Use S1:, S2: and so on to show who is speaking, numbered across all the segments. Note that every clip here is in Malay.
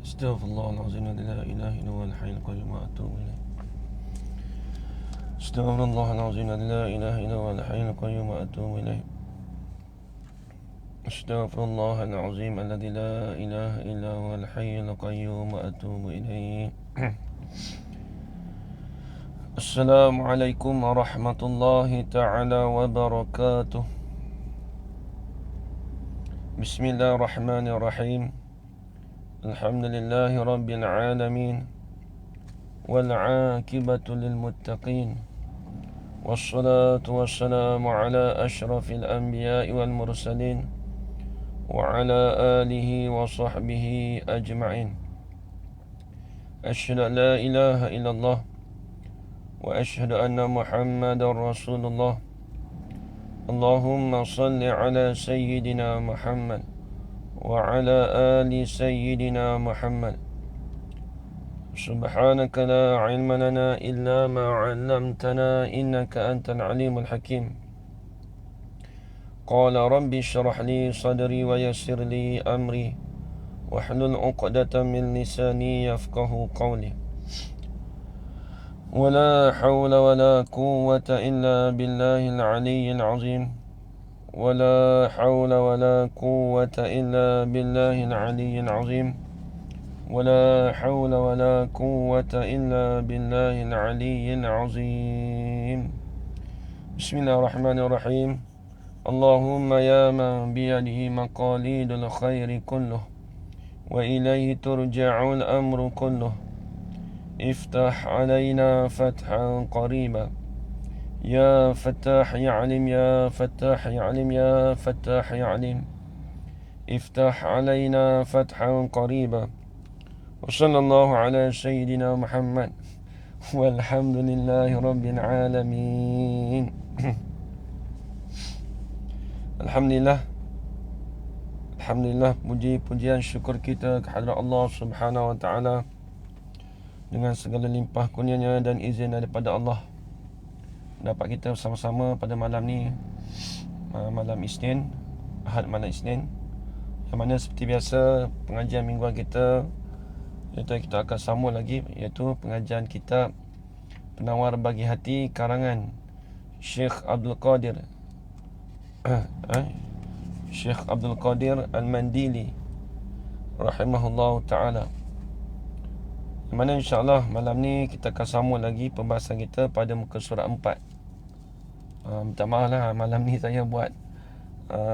S1: Astaghfirullahaladzim, la ilaha illallah al-hayyul qayyum wa atubu ilaih. Astaghfirullahaladzim, la ilaha illallah al-hayyul qayyum wa atubu ilaih. Astaghfirullahaladzim, alladzi la ilaha illallah al-hayyul qayyum wa atubu ilaih. Assalamualaikum warahmatullahi ta'ala wabarakatuh. Bismillahirrahmanirrahim. Alhamdulillahi rabbil alamin. والعاقبة للمتقين والصلاة والسلام على أشرف الأنبياء والمرسلين وعلى آله وصحبه أجمعين. أشهد أن لا إله إلا الله وأشهد أن محمدا رسول الله. اللهم صل على سيدنا محمد وعلى آل سيدنا محمد. سبحانك لا علم لنا إلا ما علمتنا إنك أنت العليم الحكيم. قال رب اشرح لي صدري ويسر لي أمري واحلل عقدة من لساني يفقه قولي. ولا حول ولا قوة إلا بالله العلي العظيم. ولا حول ولا قوة إلا بالله العلي العظيم. ولا حول ولا قوة إلا بالله العلي العظيم. بسم الله الرحمن الرحيم. اللهم يا من بيده مقاليد الخير كله وإليه ترجع الأمر كله افتح علينا فتحا قريبا يا فتاح يعلم يا فتاح يعلم يا فتاح يعلم افتح علينا فتحا قريبا. وصلى الله على سيدنا محمد والحمد لله رب العالمين. Alhamdulillah, puji-pujian syukur kita kehadrat Allah Subhanahu wa taala dengan segala limpah kurnianya dan izin daripada Allah dapat kita bersama-sama pada malam ni, malam Isnin, Ahad malam Isnin, yang mana seperti biasa pengajian mingguan kita, iaitu kita akan sambung lagi, iaitu pengajian kitab Penawar Bagi Hati karangan Syekh Abdul Qadir Syekh Abdul Qadir Al-Mandili rahimahullahu ta'ala, yang mana insyaAllah malam ni kita akan sambung lagi pembahasan kita pada muka surat 4. Minta maaf lah, malam ni saya buat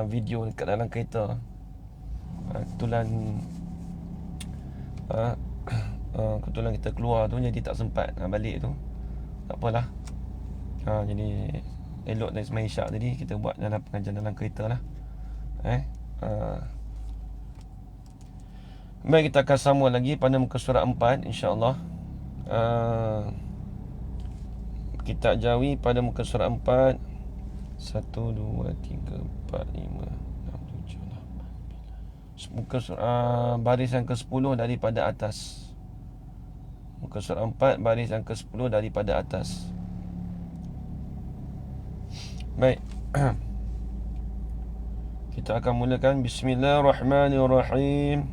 S1: video dekat dalam kereta. Kebetulan kita keluar tu, jadi tak sempat balik tu. Tak apalah. Jadi elok dari semain isyak tadi kita buat dalam pengajian dalam kereta lah. Baik, kita akan sambung lagi pada muka surat 4 insya-Allah. Kita jawi pada muka surat 4. 1 2 3 4 5 6 7 8. Muka surat baris yang ke-10 daripada atas. Muka surat 4 baris yang ke-10 daripada atas. Baik. Kita akan mulakan. Bismillahirrahmanirrahim.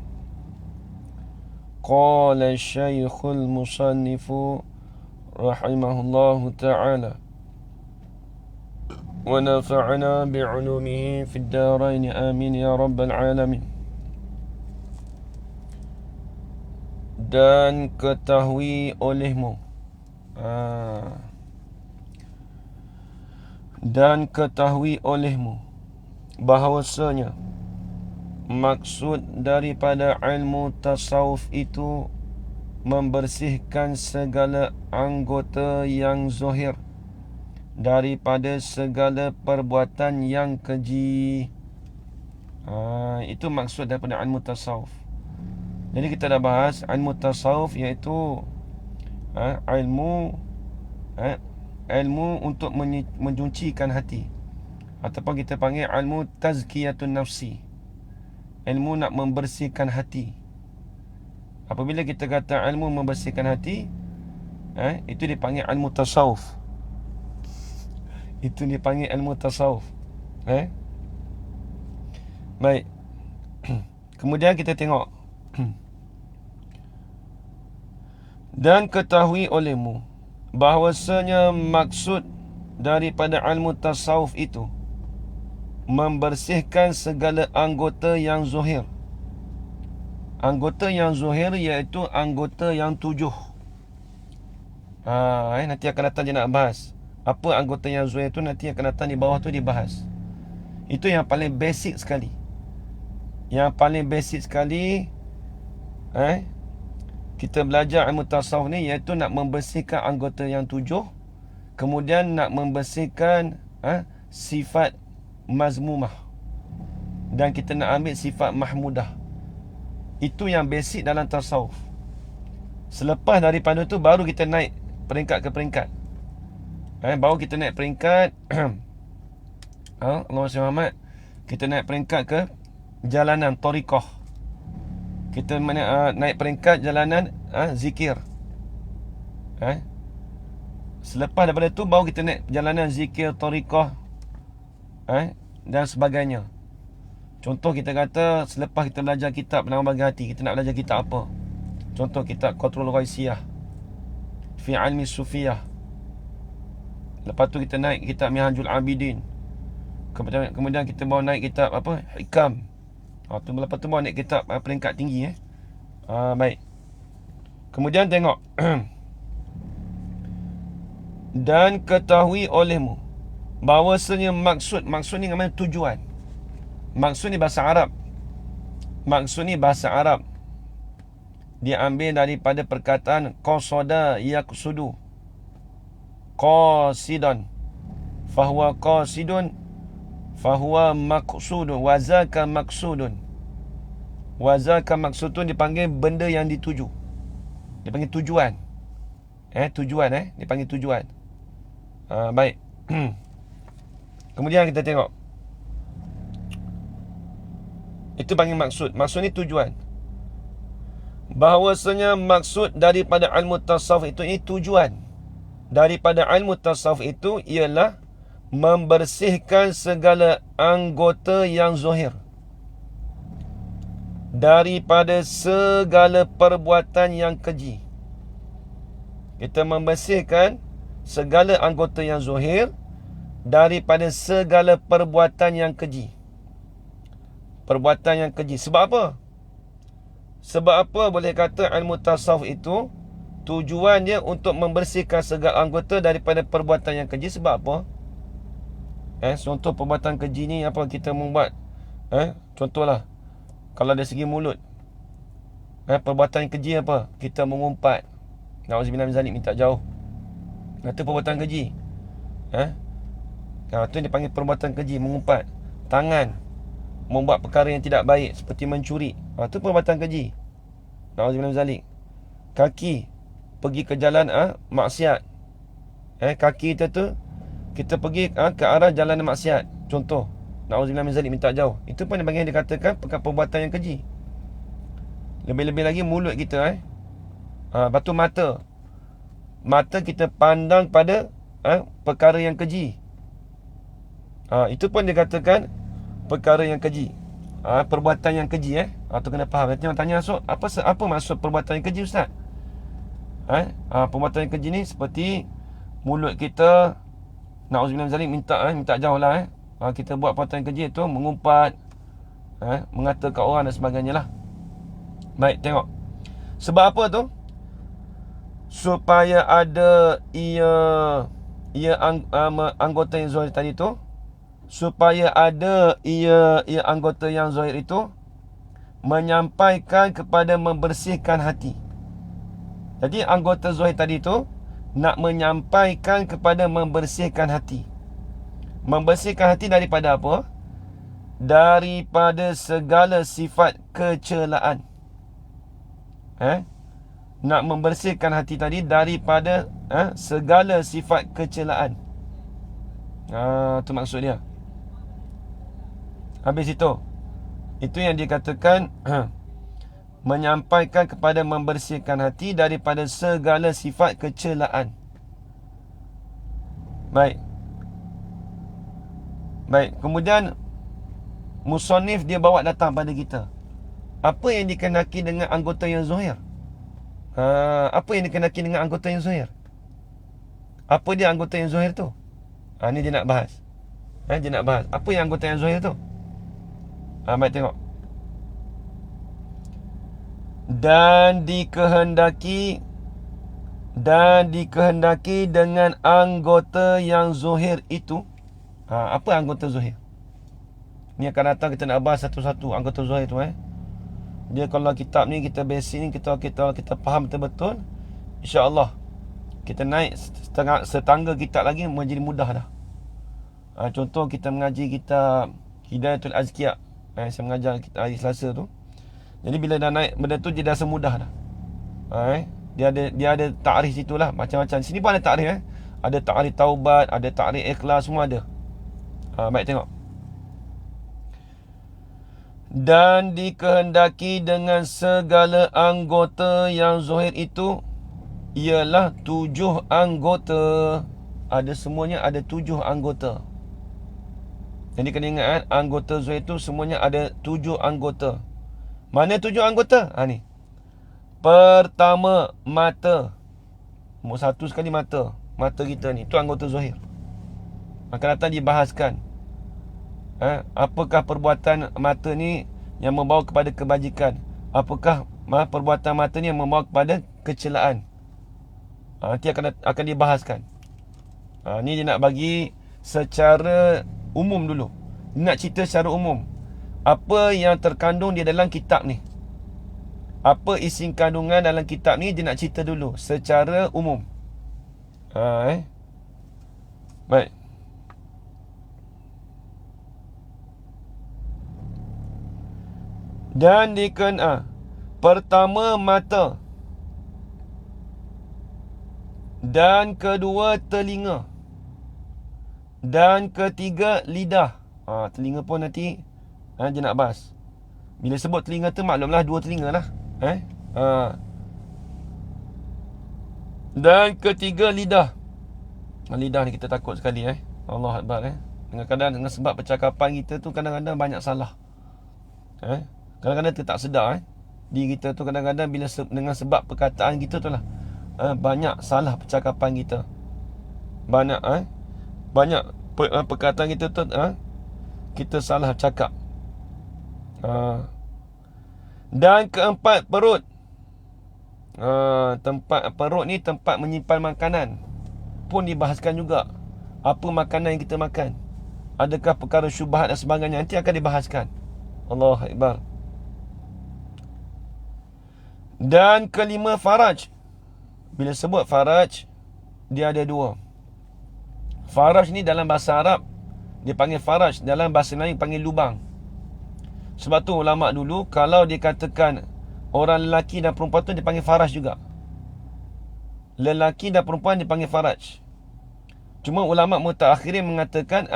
S1: Qala Syekhul Musannifu rahimahullahu ta'ala wa nafa'ana bi'ulumihi fid darain amin ya rabbal alamin. Dan ketahui olehmu, dan ketahui olehmu bahawasanya maksud daripada ilmu tasawuf itu membersihkan segala anggota yang zahir daripada segala perbuatan yang keji. Itu maksud daripada ilmu tasawuf. Jadi kita dah bahas ilmu tasawuf, iaitu ilmu untuk mencucikan hati, ataupun kita panggil ilmu tazkiyatun nafsi, ilmu nak membersihkan hati. Apabila kita kata ilmu membersihkan hati, itu dipanggil ilmu tasawuf. Itu dipanggil ilmu tasawuf. Baik. Kemudian kita tengok Dan ketahui olehmu bahawasanya maksud daripada ilmu tasawuf itu membersihkan segala anggota yang zuhir. Anggota yang zuhir iaitu anggota yang 7. Nanti akan datang dia nak bahas apa anggota yang zuhir itu, nanti akan datang di bawah tu dibahas. Itu yang paling basic sekali. Yang paling basic sekali kita belajar ilmu tasawuf ni, iaitu nak membersihkan anggota yang 7, kemudian nak membersihkan sifat mazmumah, dan kita nak ambil sifat mahmudah. Itu yang basic dalam tasawuf. Selepas daripada tu baru kita naik peringkat ke peringkat. Baru kita naik peringkat Allahumma salli Muhammad, kita naik peringkat ke jalanan tariqah. Kita naik peringkat jalanan zikir. Selepas daripada tu baru kita naik jalanan zikir, tariqah dan sebagainya. Contoh kita kata selepas kita belajar kitab Penerang Bagi Hati, kita nak belajar kitab apa? Contoh kitab Qatrul Ghaisiyah fi ilmi sufiyah. Lepas tu kita naik kitab Minhajul Abidin. Kemudian kita baru naik kitab apa? Hikam. Lepas tu baru naik kitab peringkat tinggi. Baik. Kemudian tengok dan ketahui olehmu bahawasanya maksud ni namanya tujuan. Maksud ni bahasa Arab. Maksud ni bahasa Arab. Dia ambil daripada perkataan qasada yaqsudu. Qasidan. Fahuwa qasidun. Fahuwa maqsudun. Wazaka maqsudun. Wazaka maqsudun dipanggil benda yang dituju. Dia panggil tujuan. Tujuan dia panggil tujuan. Baik. Kemudian kita tengok. Itu panggil maksud. Maksud ni tujuan. Bahawasanya maksud daripada ilmu tasawuf itu, ini tujuan daripada ilmu tasawuf itu ialah membersihkan segala anggota yang zahir daripada segala perbuatan yang keji. Kita membersihkan segala anggota yang zahir daripada segala perbuatan yang keji. Perbuatan yang keji. Sebab apa? Sebab apa boleh kata ilmu tasawuf itu tujuan dia untuk membersihkan segala anggota daripada perbuatan yang keji? Sebab apa? Contoh perbuatan keji ni apa kita membuat? Contohlah, kalau dari segi mulut, perbuatan keji apa? Kita mengumpat. Na'udzubillah min zalik, minta jauh. Itu perbuatan keji. Itu dipanggil perbuatan keji, mengumpat. Tangan membuat perkara yang tidak baik seperti mencuri. Itu perbuatan keji. Na'udzubillah min zalik. Kaki pergi ke jalan maksiat. Kaki kita tu kita pergi ke arah jalan maksiat. Contoh, na'udzubillah min zalik, minta jauh. Itu pun yang bagian dikatakan perbuatan yang keji. Lebih-lebih lagi mulut kita. Lepas tu mata. Mata kita pandang pada perkara yang keji. Itu pun dikatakan perkara yang keji. Perbuatan yang keji. Tu kena faham. Nanti orang tanya, so, apa maksud perbuatan yang keji, Ustaz? Perbuatan yang keji ni seperti mulut kita, na'udzubillah min zalik, minta jauh lah. Kita buat perbuatan yang keji itu mengumpat, mengatakan orang dan sebagainya lah. Baik, tengok. Sebab apa tu? Supaya ada anggota yang zahir tadi tu, supaya ada anggota yang zahir itu menyampaikan kepada membersihkan hati. Jadi anggota zahir tadi tu nak menyampaikan kepada membersihkan hati. Membersihkan hati daripada apa? Daripada segala sifat kecelaan. Nak membersihkan hati tadi daripada segala sifat kecelaan. Itu maksud dia. Habis itu yang dikatakan menyampaikan kepada membersihkan hati daripada segala sifat kecelaan. Baik. Kemudian musannif dia bawa datang pada kita apa yang dikenaki dengan anggota yang zahir. Apa yang dikehendaki dengan anggota yang zahir? Apa dia anggota yang zahir tu? Ni dia nak bahas. Dia nak bahas apa yang anggota yang zahir tu. Mari tengok. Dan dikehendaki dengan anggota yang zahir itu. Apa anggota zahir? Ni akan datang, kita nak bahas satu-satu anggota zahir tu. Dia kalau kitab ni kita basic ni kita faham betul-betul, insya-Allah kita naik setangga kitab lagi menjadi mudah dah. Contoh kita mengaji kitab Hidayatul Azkiya, saya mengajar kita hari Selasa tu. Jadi bila dah naik benda tu dia dah semudah dah. Dia ada takrif situlah, macam-macam. Sini pun ada takrif. Ada takrif taubat, ada takrif ikhlas, semua ada. Baik tengok. Dan dikehendaki dengan segala anggota yang zahir itu ialah 7 anggota. Semuanya ada 7 anggota. Jadi kena ingat, anggota zahir itu semuanya ada 7 anggota. Mana 7 anggota? Ni. Pertama, mata. Nombor 1 sekali mata. Mata kita ni, itu anggota zahir. Akan datang dibahaskan. Apakah perbuatan mata ni yang membawa kepada kebajikan? Apakah perbuatan mata ni yang membawa kepada kecelaan? Nanti akan dibahaskan. Ni dia nak bagi secara umum dulu. Dia nak cerita secara umum. Apa yang terkandung di dalam kitab ni? Apa isi kandungan dalam kitab ni, dia nak cerita dulu secara umum. Baik. Dan pertama mata, dan kedua telinga, dan ketiga lidah. Telinga pun nanti dia nak bahas. Bila sebut telinga tu maklumlah 2 telinga lah. Dan ketiga lidah. Lidah ni kita takut sekali. Allah Akbar. Kadang-kadang dengan sebab percakapan kita tu kadang-kadang banyak salah. Kadang-kadang kita tak sedar. Diri kita tu kadang-kadang bila dengan sebab perkataan kita tu lah, banyak salah percakapan kita. Banyak perkataan kita tu kita salah cakap. Dan keempat, perut. Tempat perut ni tempat menyimpan makanan. Pun dibahaskan juga. Apa makanan yang kita makan? Adakah perkara syubhat dan sebagainya? Nanti akan dibahaskan. Allahu Akbar. Dan kelima, faraj. Bila sebut faraj, dia ada 2. Faraj ni dalam bahasa Arab dia panggil faraj, dalam bahasa lain panggil lubang. Sebab tu ulama dulu kalau dikatakan orang lelaki dan perempuan tu dipanggil faraj juga. Lelaki dan perempuan dipanggil faraj. Cuma ulama mutaakhirin mengatakan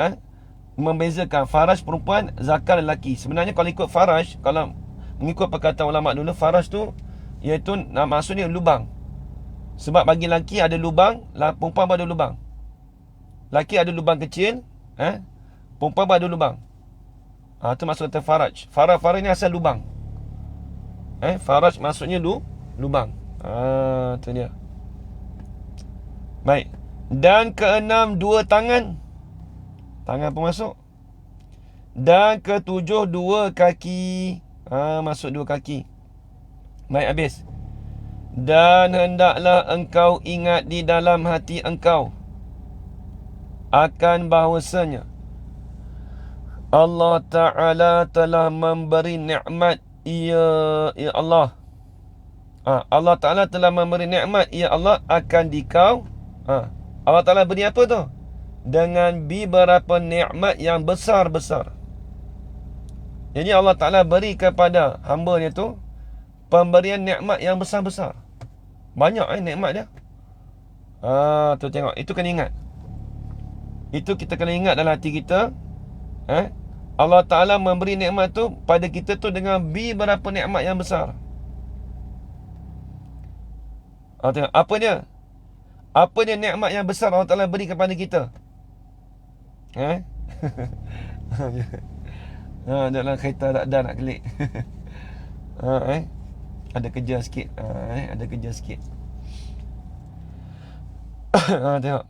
S1: membezakan faraj perempuan, zakar lelaki. Sebenarnya kalau ikut faraj, kalau mengikut perkataan ulama dulu, faraj tu iaitu maksudnya lubang. Sebab bagi lelaki ada lubang, perempuan pun ada lubang. Lelaki ada lubang kecil, perempuan pun ada lubang. Itu maksud kata faraj. Faraj ni asal lubang. Faraj maksudnya lubang. Itu dia. Baik. Dan keenam, 2 tangan. Tangan pun masuk. Dan ketujuh, 2 kaki. Masuk 2 kaki. Baik, habis. Dan hendaklah engkau ingat di dalam hati engkau akan bahawasanya Allah Ta'ala telah memberi nikmat. Ya Allah. Allah Ta'ala telah memberi nikmat. Ya Allah, akan dikau. Allah Ta'ala beri apa tu? Dengan beberapa nikmat yang besar-besar. Jadi Allah Ta'ala beri kepada hamba-Nya tu pemberian nikmat yang besar-besar. Banyak nikmat dia. Tu tengok. Itu kena ingat. Itu kita kena ingat dalam hati kita. Allah Ta'ala memberi nikmat tu pada kita tu dengan beberapa nikmat yang besar. Tengok. Apa dia? Apa dia nikmat yang besar Allah Ta'ala beri kepada kita? Dalam kereta tak ada nak klik. Ada kerja sikit. Ada kerja sikit. Tengok.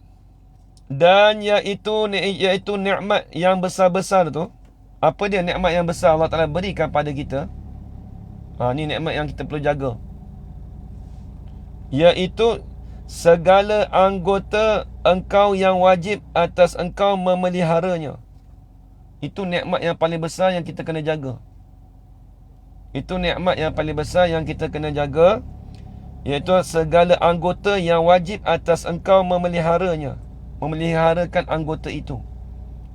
S1: Dan iaitu nikmat yang besar-besar tu. Apa dia nikmat yang besar Allah Ta'ala berikan pada kita? Ni nikmat yang kita perlu jaga. Iaitu segala anggota engkau yang wajib atas engkau memeliharanya. Itu nikmat yang paling besar yang kita kena jaga. Itu nikmat yang paling besar yang kita kena jaga, iaitu segala anggota yang wajib atas engkau memeliharanya. Memeliharakan anggota itu.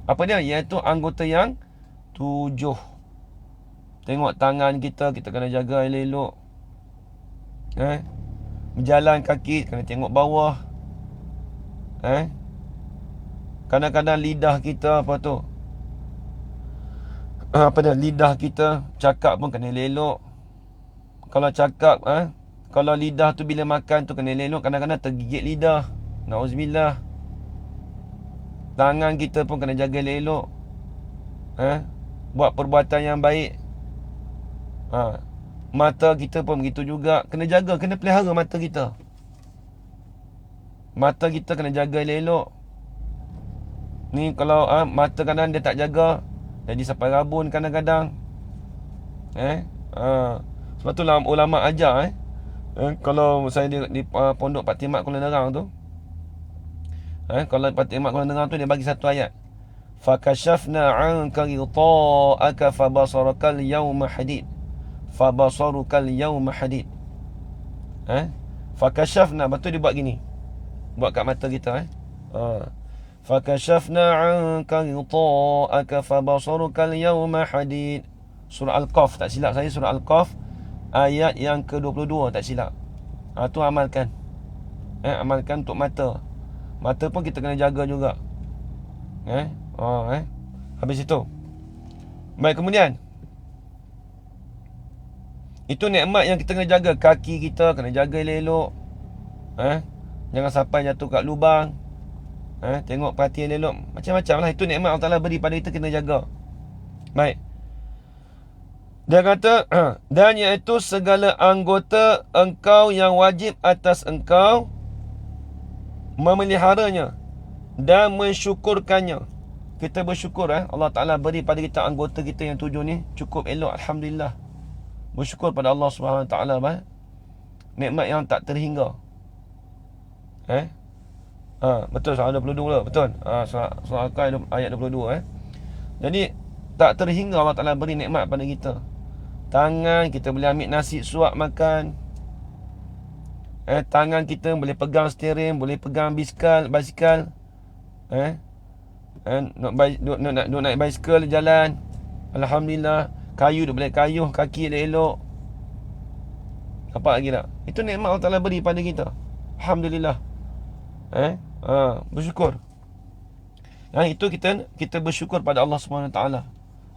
S1: Apa dia? Iaitu anggota yang 7. Tengok tangan kita kena jaga elok-elok. Berjalan kaki kena tengok bawah. Kadang-kadang lidah kita apa tu? Lidah kita cakap pun kena elok. Kalau cakap, kalau lidah tu bila makan tu kena elok, kadang-kadang tergigit lidah. Nauzubillah. Tangan kita pun kena jaga elok. Buat perbuatan yang baik. Mata kita pun begitu juga. Kena jaga, kena pelihara mata kita. Mata kita kena jaga elok. Ni kalau mata kadang dia tak jaga, jadi sampai rabun kadang-kadang. Sebab tu ulama ajar kalau saya di pondok Pak Timak Kuala Nerang tu, kalau Pak Timak Kuala Nerang tu dia bagi satu ayat. Fakashafna 'anka ghita'aka fabasarakal yawma hadid. Fabasarukal yawma hadid. Fakashafna, betul dia buat gini. Buat kat mata kita. Fakashafna 'anka ghita'aka fabasarukal yawma hadid. Surah Al-Qaf, tak silap saya surah Al-Qaf ayat yang ke-22, tak silap. Tu amalkan. Amalkan untuk mata. Mata pun kita kena jaga juga. Habis itu. Baik, kemudian itu nikmat yang kita kena jaga. Kaki kita kena jaga elok-elok. Jangan sampai jatuh kat lubang. Tengok perhatian elok. Macam-macam lah. Itu nikmat Allah Ta'ala beri pada kita, kena jaga. Baik. Dia kata, dan iaitu segala anggota engkau yang wajib atas engkau memeliharanya dan mensyukurkannya. Kita bersyukur Allah Ta'ala beri pada kita anggota kita yang 7 ni cukup elok, alhamdulillah. Bersyukur pada Allah Subhanahu Wa Ta'ala, nikmat yang tak terhingga. Betul surah 22 betul. Surah Al-Qaf ayat 22. Jadi tak terhingga Allah Ta'ala beri nikmat pada kita. Tangan kita boleh ambil nasi suap makan. Tangan kita boleh pegang steering, boleh pegang basikal. Nak naik basikal jalan, alhamdulillah. Kayu dia boleh kayuh kaki elok-elok. Apa lagi tak? Itu nikmat Allah Ta'ala beri pada kita, alhamdulillah. Bersyukur. Itu kita bersyukur pada Allah Subhanahu Wa Ta'ala.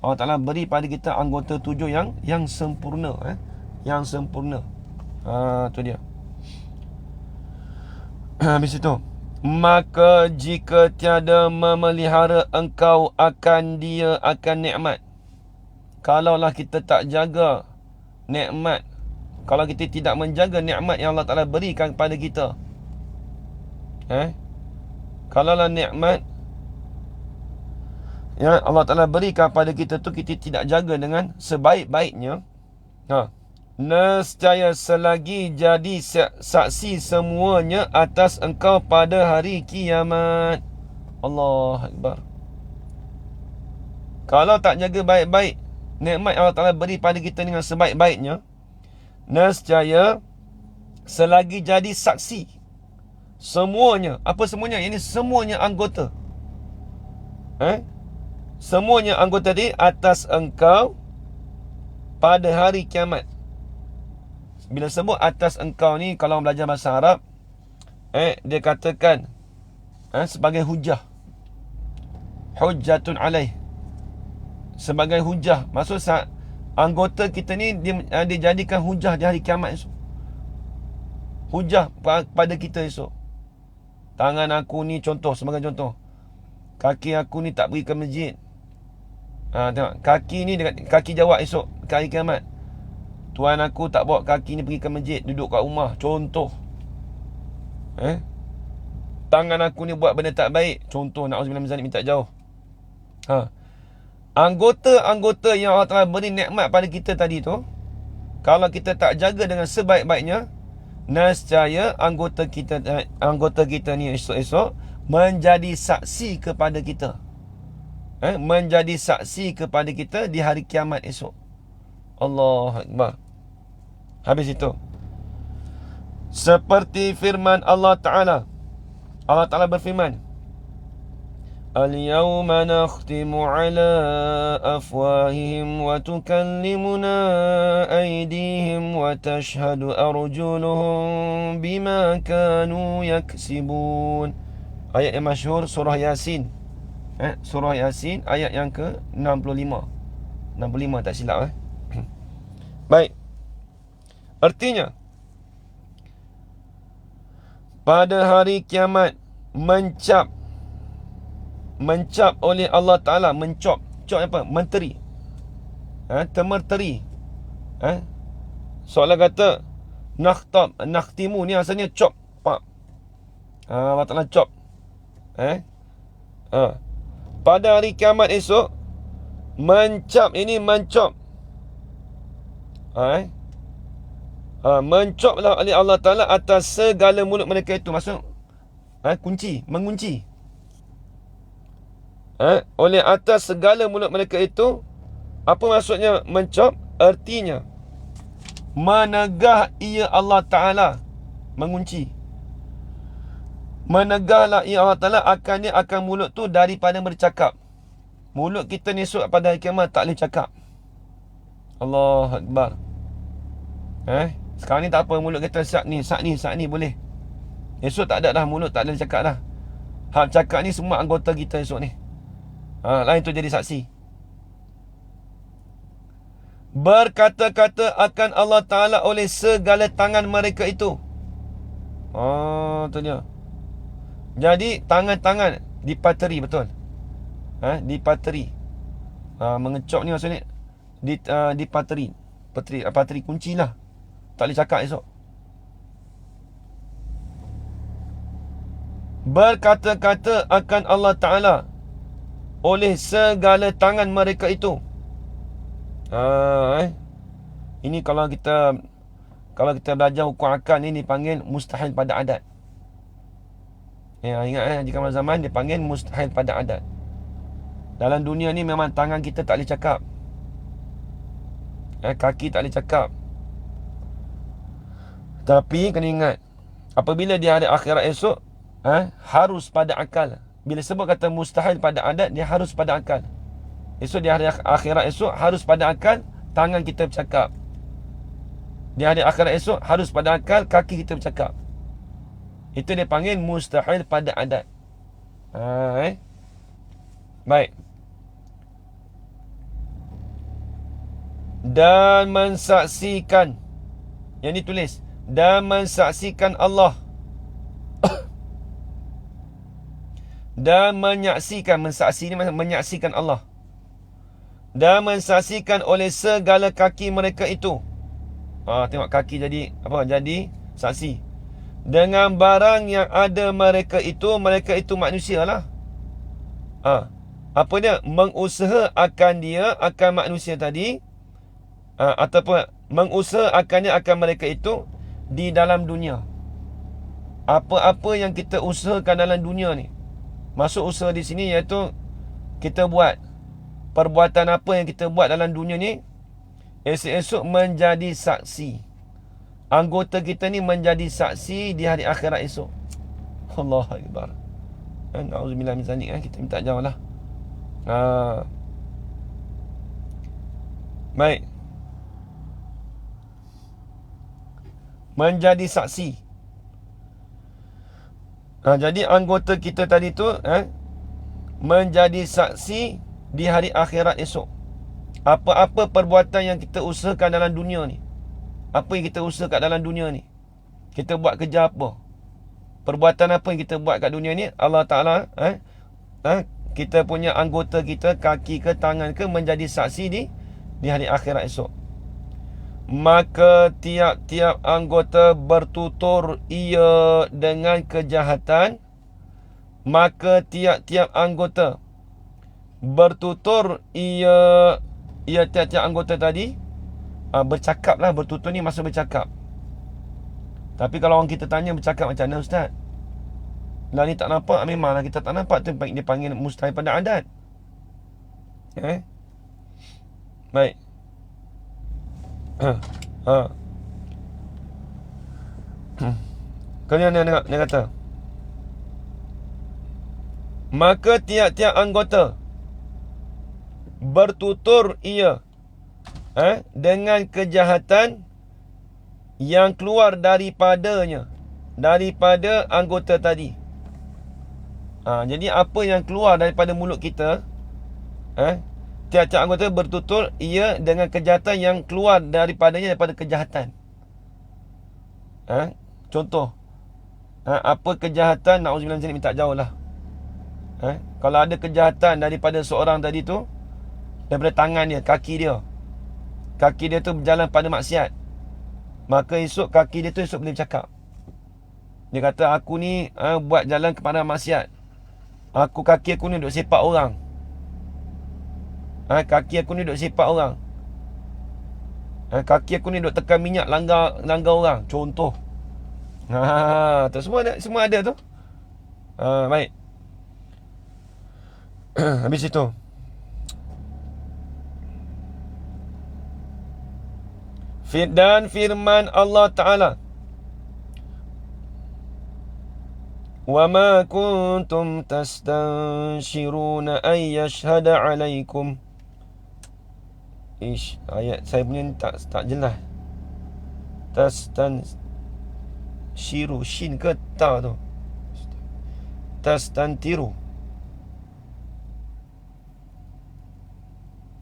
S1: Allah Ta'ala beri pada kita anggota 7 yang sempurna. Yang sempurna. Tu dia. Habis itu, maka jika tiada memelihara engkau akan nikmat. Kalaulah kita tak jaga nikmat, kalau kita tidak menjaga nikmat yang Allah Ta'ala berikan kepada kita, kalaulah nikmat yang Allah Ta'ala berikan pada kita tu kita tidak jaga dengan sebaik-baiknya, nescaya selagi jadi saksi semuanya atas engkau pada hari kiamat. Allah Akbar. Kalau tak jaga baik-baik nikmat Allah Ta'ala beri pada kita dengan sebaik-baiknya, nescaya selagi jadi saksi semuanya. Apa semuanya? Ini semuanya anggota. Semuanya anggota di atas engkau pada hari kiamat. Bila sebut atas engkau ni, kalau belajar bahasa Arab, dia katakan sebagai hujah. Hujjatun alaih. Sebagai hujah. Maksud anggota kita ni dia jadikan hujah di hari kiamat esok. Hujah pada kita esok. Tangan aku ni contoh, sebagai contoh. Kaki aku ni tak pergi ke masjid. Tengok, kaki ni kaki jawab esok ke hari kiamat. Tuan aku tak bawa kaki ni pergi ke masjid, duduk kat rumah. Contoh. Tangan aku ni buat benda tak baik. Contoh, na'udzubillah min zalik, minta jauh. Anggota-anggota yang Allah Ta'ala beri nikmat pada kita tadi tu, kalau kita tak jaga dengan sebaik-baiknya, nescaya anggota kita ni esok-esok menjadi saksi kepada kita. Menjadi saksi kepada kita di hari kiamat esok. Allahu Akbar. Habis itu, seperti firman Allah Ta'ala. Allah Ta'ala berfirman, Al-yawma nakhtimu ala afwahihim wa tukallimuna aydihim wa tashhadu arjuluhum bima kanu yaksibun. Ayat yang masyhur surah Yasin. Surah Yasin ayat yang ke-65. 65 tak silap. Baik. Artinya, pada hari kiamat mencap oleh Allah Ta'ala. Cop apa? Menteri. Temerteri. Soalan kata nakhtimu ni asalnya cop. Pak. Allah Ta'ala cop. Pada hari kiamat esok, mencop. Mencoplah oleh Allah Ta'ala atas segala mulut mereka itu. Maksud mengunci. Oleh atas segala mulut mereka itu. Apa maksudnya mencop? Artinya menegah ia Allah Ta'ala. Mengunci. Menegahlah ia Allah Ta'ala akan mulut tu daripada bercakap. Mulut kita ni esok pada hari kiamat tak boleh cakap. Allahu Akbar. Sekarang ni tak apa, mulut kita sak ni boleh. Esok tak ada dah, mulut tak boleh cakap dah. Hak cakap ni semua anggota kita esok ni. Lain tu jadi saksi. Berkata-kata akan Allah Ta'ala oleh segala tangan mereka itu. Tu dia. Jadi tangan-tangan dipateri, betul. Dipateri. Mengecop ni maksudnya dipateri. Pateri kunci lah. Tak boleh cakap esok. Berkata-kata akan Allah Ta'ala oleh segala tangan mereka itu. Ini kalau kita belajar hukum akal ni dipanggil mustahil pada adat. Ingat jika zaman dipanggil mustahil pada adat. Dalam dunia ni memang tangan kita tak boleh cakap. Kaki tak boleh cakap. Tapi kena ingat, apabila di hari akhirat esok, harus pada akal. Bila sebut kata mustahil pada adat, dia harus pada akal. Esok di hari akhirat esok harus pada akal tangan kita bercakap. Di hari akhirat esok harus pada akal kaki kita bercakap. Itu dia panggil mustahil pada adat. Baik. Dan mensaksikan, yang ditulis, dan mensaksikan Allah. Dan menyaksikan, mensaksi ni menyaksikan Allah. Dan mensaksikan oleh segala kaki mereka itu. Tengok kaki jadi apa? Jadi saksi. Dengan barang yang ada mereka itu manusia lah. Apa dia? Mengusahakan dia akan manusia tadi, ataupun mengusahakannya akan mereka itu di dalam dunia. Apa-apa yang kita usahakan dalam dunia ni, maksud usaha di sini iaitu kita buat perbuatan apa yang kita buat dalam dunia ni, esok-esok menjadi saksi. Anggota kita ni menjadi saksi di hari akhirat esok. Allahu Akbar. Na'udzubillah min zalik. Kita minta jauh lah. Baik. Menjadi saksi. Jadi anggota kita tadi tu menjadi saksi di hari akhirat esok. Apa-apa perbuatan yang kita usahakan dalam dunia ni, apa yang kita usahakan dalam dunia ni, kita buat kerja apa, perbuatan apa yang kita buat kat dunia ni, Allah Ta'ala kita punya anggota kita, kaki ke tangan ke, menjadi saksi di hari akhirat esok. maka tiap-tiap anggota bertutur ia dengan kejahatan. Maka tiap-tiap anggota bertutur ia tiap-tiap anggota tadi bercakap lah. Bertutur ni masa bercakap. Tapi kalau orang kita tanya bercakap macam mana ustaz? Lah ni tak nampak. Memanglah kita tak nampak. Tu dia panggil mustahil pada adat. Baik. Kemudian dia kata, maka tiap-tiap anggota bertutur ia dengan kejahatan yang keluar daripadanya, daripada anggota tadi. Jadi apa yang keluar daripada mulut kita, tiap-tiap anggota bertutur ia dengan kejahatan yang keluar daripadanya, daripada kejahatan. Contoh, apa kejahatan, na'udzubillah min tak jauh lah. Kalau ada kejahatan daripada seorang tadi tu, daripada tangan dia, kaki dia tu berjalan pada maksiat, maka esok kaki dia tu esok boleh bercakap. Dia kata, aku ni buat jalan kepada maksiat, kaki aku ni duk sepak orang, kaki aku ni duk sepak orang, kaki aku ni duk tekan minyak langgar orang. Contoh. Tu semua ada tu. Baik. Habis itu, dan firman Allah Ta'ala, وَمَا كُنْتُمْ تَسْتَنْشِرُونَ أَنْ يَشْهَدَ عَلَيْكُمْ. Ayat saya punya ni tak jelas. Tastanshiru, shin ke ta tu? Tastantiru.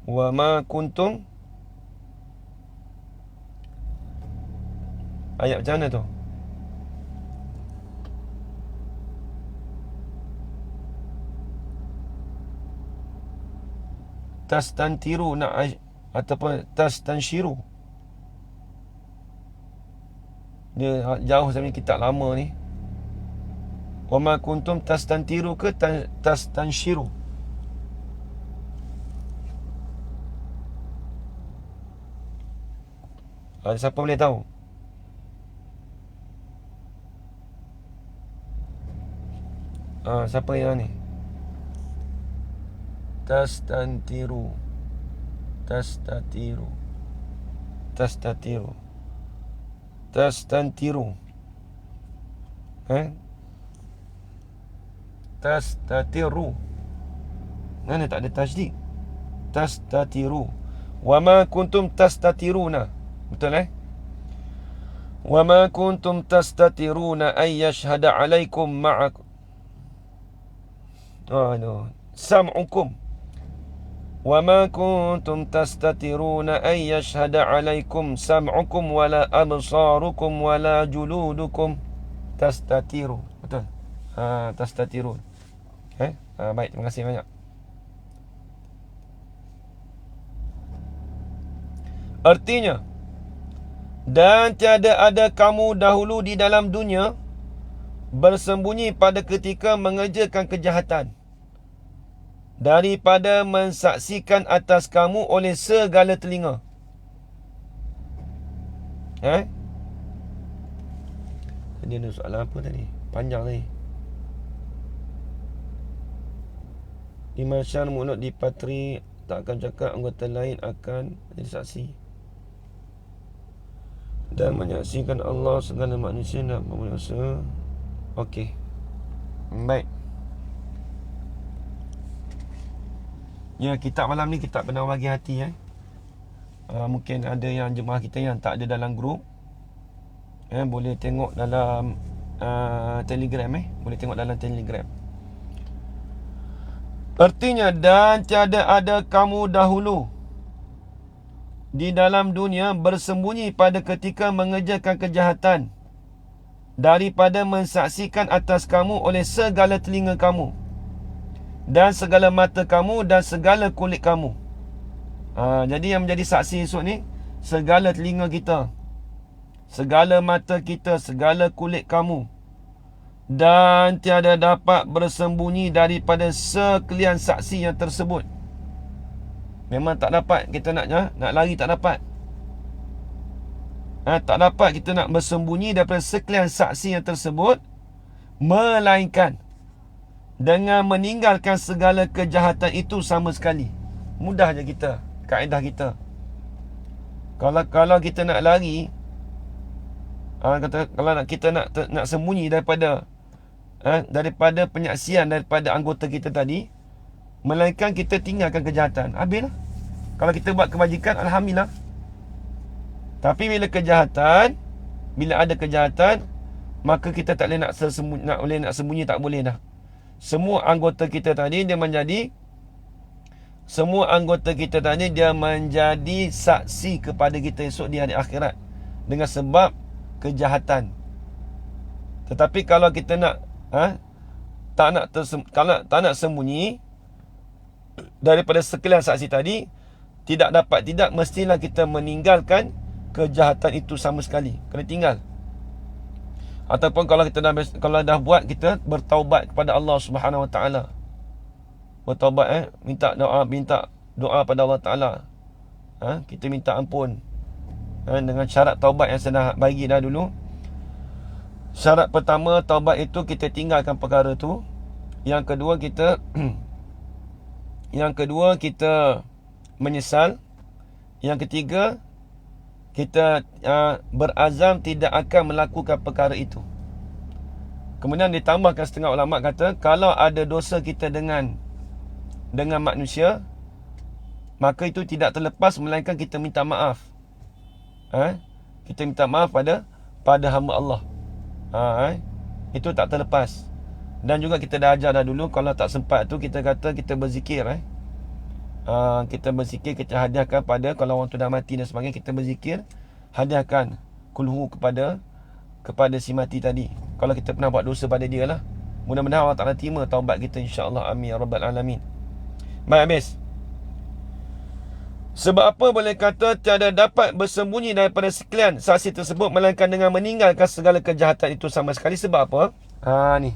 S1: وَمَا كُنْتُمْ, ayat macam mana tu? Tastantiru ataupun tastanshiru. Dia jauh sampai kitab lama ni. Wama kuntum tastantiru ke tastanshiru? Siapa boleh tahu? Siapa yang ni? Tastatiru. Tastantiru. Tastatiru. Mana tak ada tajdid? Tastatiru. Wama kuntum tastatiruna. Betul Wama kuntum tastatiruna ay yashhada alaikum ma'akum. Sam'ukum. وَمَا كُنْتُمْ تَسْتَتِرُونَ أَنْ يَشْهَدَ عَلَيْكُمْ سَمْعُكُمْ وَلَا أَبْصَارُكُمْ وَلَا جُلُودُكُمْ تَسْتَتِرُونَ. Betul. Tastatirun. Baik, terima kasih banyak. Artinya, dan tiada ada kamu dahulu di dalam dunia bersembunyi pada ketika mengerjakan kejahatan, daripada mensaksikan atas kamu oleh segala telinga. Tadi ada soalan apa tadi? Panjang tadi. Di masyar mulut dipatri, tak akan cakap, anggota lain akan jadi saksi dan menyaksikan Allah segala manusia dan manusia. Okey. Baik. Ya, kitab malam ni kitab Penawar Bagi Hati. Mungkin ada yang jemaah kita yang tak ada dalam grup, boleh tengok dalam Telegram. Boleh tengok dalam Telegram. Artinya, dan tiada ada kamu dahulu di dalam dunia bersembunyi pada ketika mengerjakan kejahatan, daripada mensaksikan atas kamu oleh segala telinga kamu dan segala mata kamu dan segala kulit kamu. Jadi yang menjadi saksi esok ni segala telinga kita, segala mata kita, segala kulit kamu, dan tiada dapat bersembunyi daripada sekalian saksi yang tersebut. Memang tak dapat kita nak lari, tak dapat. Tak dapat kita nak bersembunyi daripada sekalian saksi yang tersebut, melainkan dengan meninggalkan segala kejahatan itu sama sekali. Mudah je kita, kaedah kita. Kalau kita nak lari, kalau kita nak sembunyi daripada penyaksian daripada anggota kita tadi, melainkan kita tinggalkan kejahatan. Habislah. Kalau kita buat kebajikan, alhamdulillah. Tapi bila ada kejahatan, maka kita tak boleh nak sembunyi, tak boleh dah. Semua anggota kita tadi dia menjadi saksi kepada kita esok di hari akhirat dengan sebab kejahatan. Tetapi kalau kita tak nak sembunyi daripada sekalian saksi tadi, tidak mestilah kita meninggalkan kejahatan itu sama sekali. Kena tinggal. Ataupun kalau dah buat, kita bertaubat kepada Allah Subhanahu Wa Taala. Bertaubat, minta doa pada Allah Taala. Kita minta ampun. Dengan syarat taubat yang saya dah bagi dah dulu. Syarat pertama, taubat itu kita tinggalkan perkara tu. Yang kedua kita menyesal. Yang ketiga, kita berazam tidak akan melakukan perkara itu. Kemudian ditambahkan, setengah ulama kata, kalau ada dosa kita dengan manusia, maka itu tidak terlepas melainkan kita minta maaf. Kita minta maaf pada hamba Allah. Itu tak terlepas. Dan juga kita dah ajar dah dulu, kalau tak sempat tu kita kata kita berzikir. Kita berzikir, kita hadiahkan pada, kalau orang tu dah mati dan sebagainya, kita berzikir, hadiahkan kulhu kepada si mati tadi. Kalau kita pernah buat dosa pada dia lah. Mudah-mudahan Allah Ta'ala terima taubat kita, insya-Allah. Amin ya rabbal alamin. Baik, habis. Sebab apa boleh kata tiada dapat bersembunyi daripada sekalian saksi tersebut, melainkan dengan meninggalkan segala kejahatan itu sama sekali. Sebab apa? Ni.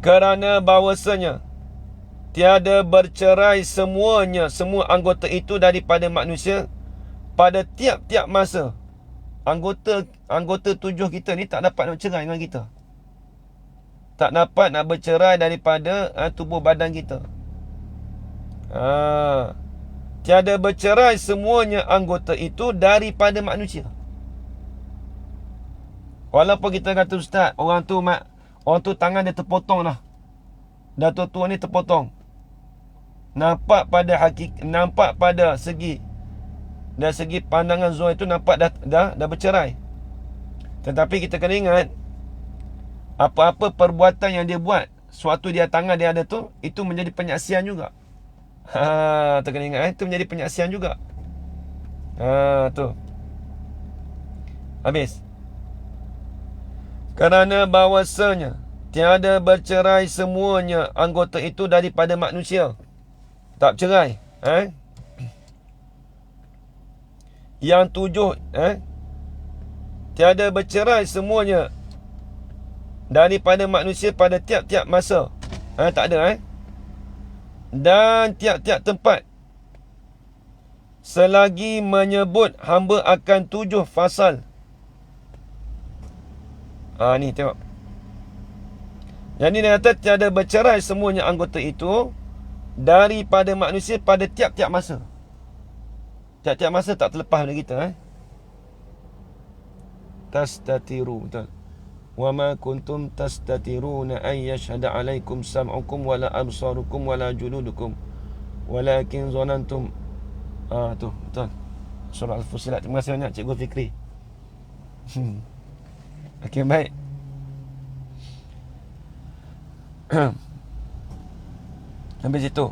S1: Kerana bahawasanya tiada bercerai semua anggota itu daripada manusia pada tiap-tiap masa. Anggota 7 kita ni tak dapat nak bercerai dengan kita. Tak dapat nak bercerai daripada tubuh badan kita. Tiada bercerai semuanya anggota itu daripada manusia. Walaupun kita kata, ustaz, orang tu tangan dia terpotong dah. Dah tua-tua ni terpotong. Nampak pada segi pandangan zuhur itu nampak dah bercerai. Tetapi kita kena ingat, apa-apa perbuatan yang dia buat suatu dia tangan dia ada tu, itu menjadi penyaksian juga. Tu kena ingat, itu menjadi penyaksian juga. Tu. Habis. Kerana bahawasanya tiada bercerai semuanya anggota itu daripada manusia. Tak bercerai. Yang 7, tiada bercerai semuanya daripada manusia pada tiap-tiap masa. Tak ada. Dan tiap-tiap tempat. Selagi menyebut hamba akan 7 fasal. Ni tengok. Jadi dia kata tiada bercerai semuanya anggota itu daripada manusia pada tiap-tiap masa. Tiap-tiap masa tak terlepas dari kita. Tastatiru, betul. Wa ma kuntum tastatiruna ay yashhada alaikum sam'ukum wala absarukum wala juludukum walakin zanantum. Tu betul. Surah Al-Fusilat. Terima kasih banyak Cikgu Fikri. Okey, baik. Habis itu,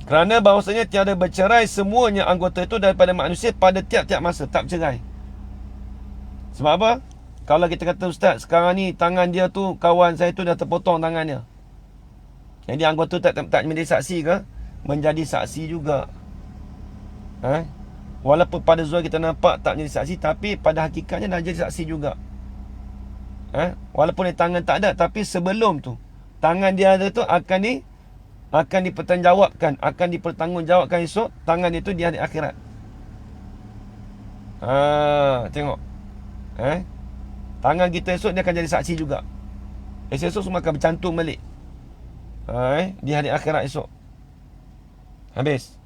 S1: kerana bahawasanya tiada bercerai semuanya anggota itu daripada manusia pada tiap-tiap masa. Tak bercerai. Sebab apa? Kalau kita kata, ustaz, sekarang ni tangan dia tu, kawan saya tu dah terpotong tangannya. Jadi anggota tak menjadi saksi ke? Menjadi saksi juga. Walaupun pada zahir kita nampak tak jadi saksi, tapi pada hakikatnya dah jadi saksi juga. Walaupun dia tangan tak ada, tapi sebelum tu tangan dia ada tu akan dipertanggungjawabkan, akan dipertanggungjawabkan esok tangan dia tu di hari akhirat. Tengok. Tangan kita esok dia akan jadi saksi juga. Esok semua akan bercantum balik. Di hari akhirat esok. Habis.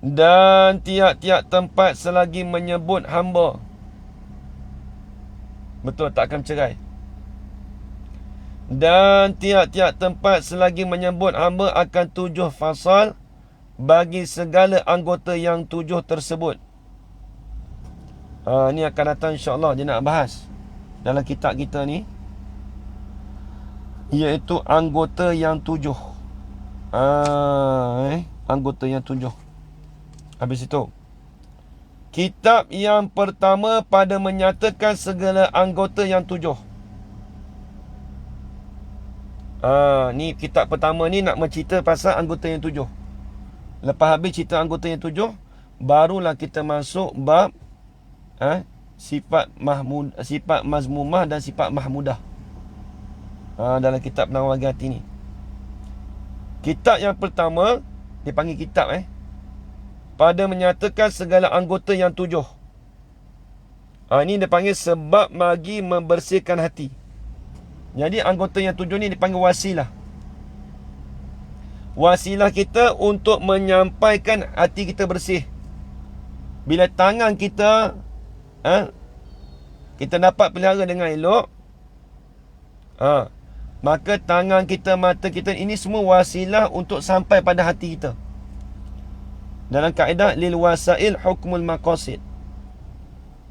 S1: Dan tiap-tiap tempat selagi menyebut hamba. Betul, tak akan cerai. Dan tiap-tiap tempat selagi menyebut hamba akan 7 fasal bagi segala anggota yang 7 tersebut. Ni akan datang insya-Allah dia nak bahas dalam kitab kita ni, iaitu anggota yang 7. Anggota yang 7. Habis itu, kitab yang pertama pada menyatakan segala anggota yang 7. Ni kitab pertama ni nak mencerita pasal anggota yang 7. Lepas habis cerita anggota yang 7, barulah kita masuk bab sifat mazmumah dan sifat mahmudah. Dalam kitab Penawar Hati ni, kitab yang pertama dipanggil kitab pada menyatakan segala anggota yang 7. Ini dipanggil sebab bagi membersihkan hati. Jadi anggota yang 7 ni dipanggil wasilah. Wasilah kita untuk menyampaikan hati kita bersih. Bila tangan kita kita dapat pelihara dengan elok, maka tangan kita, mata kita, ini semua wasilah untuk sampai pada hati kita. Dalam kaedah lil wasail hukmul maqasid.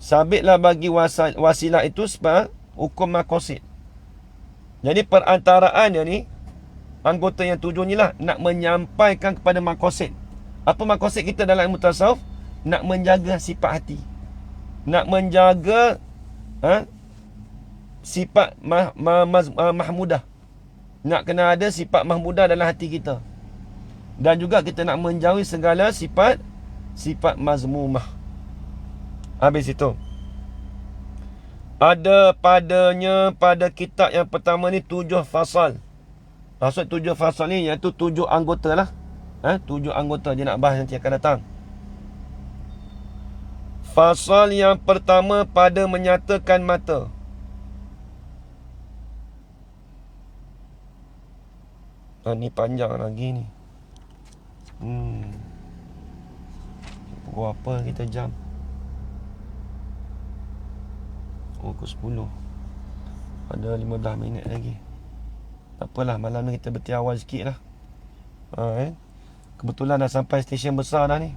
S1: Sabitlah bagi wasilah itu sebab hukum maqasid. Jadi perantaraan dia ni, anggota yang 7 ni lah nak menyampaikan kepada maqasid. Apa maqasid kita dalam ilmu tasawuf? Nak menjaga sifat hati, nak menjaga sifat mahmudah. Nak kena ada sifat mahmudah dalam hati kita. Dan juga kita nak menjauhi segala sifat mazmumah. Habis itu, ada padanya pada kitab yang pertama ni 7 fasal. Maksud 7 fasal ni iaitu 7 anggota lah. 7 anggota dia nak bahas nanti akan datang. Fasal yang pertama pada menyatakan mata. Ni panjang lagi ni. Pukul apa kita jam? Pukul 10. Ada 15 minit lagi. Tak apalah, malam ni kita berhenti awal sikit lah. Kebetulan dah sampai stesen besar dah ni.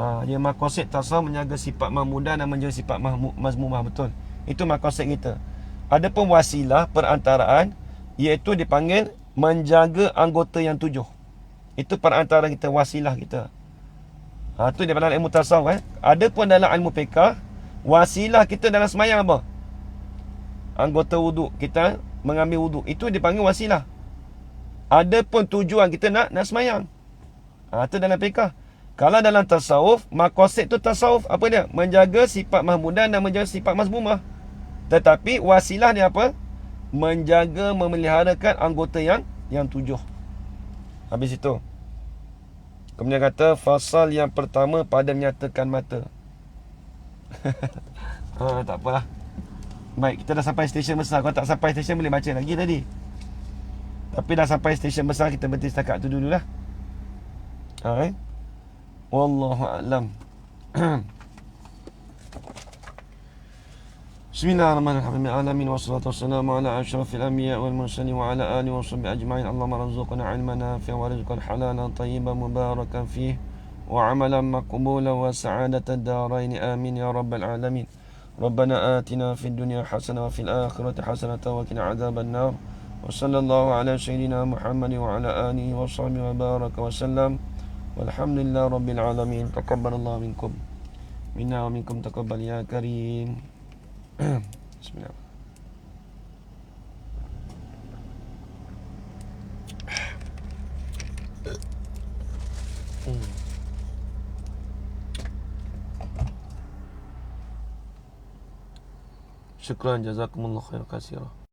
S1: Dia maqasid tasawuf menjaga sifat mahmudah dan menjaga sifat mazmumah. Betul, itu maqasid kita. Adapun wasilah perantaraan, iaitu dipanggil menjaga anggota yang 7. Itu perantara kita, wasilah kita. Itu di dalam ilmu tasawuf. Adapun dalam ilmu fiqh, wasilah kita dalam semayang apa? Anggota wuduk, kita mengambil wuduk, itu dipanggil wasilah. Adapun tujuan kita nak semayang, itu dalam fiqh. Kalau dalam tasawuf, maqasid tu tasawuf apa dia? Menjaga sifat mahmudah dan menjaga sifat mazmumah. Tetapi wasilah dia apa? Menjaga, memeliharakan anggota yang 7. Habis itu, kemudian kata fasal yang pertama pada menyatakan mata. Tak apalah. Baik, kita dah sampai stesen besar. Kalau tak sampai stesen boleh baca lagi tadi. Tapi dah sampai stesen besar, kita berhenti setakat tu dululah. Wallahu a'lam. Bismillahirrahmanirrahim. Alamin wassalatu wassalamu ala asyrafil anbiya wal mursalin wa ala alihi washabbihi ajma'in. Allahumma rzuqna 'ilman nafi'an wa rizqan halalan tayyiban mubarakan fihi wa 'amalan maqbulan wa sa'adatan darain. Amin ya rabbal alamin. Rabbana atina fid dunya hasanah wa fil akhirati hasanah wa qina adzaban nar. Wa sallallahu ala sayyidina Muhammad wa ala alihi washabbihi wa baraka wa sallam. Walhamdulillah rabbil alamin. Taqabbalallahu minkum minna wa minkum taqabbal ya karim. Bismillah. Syukran, jazakumullah khair katsira.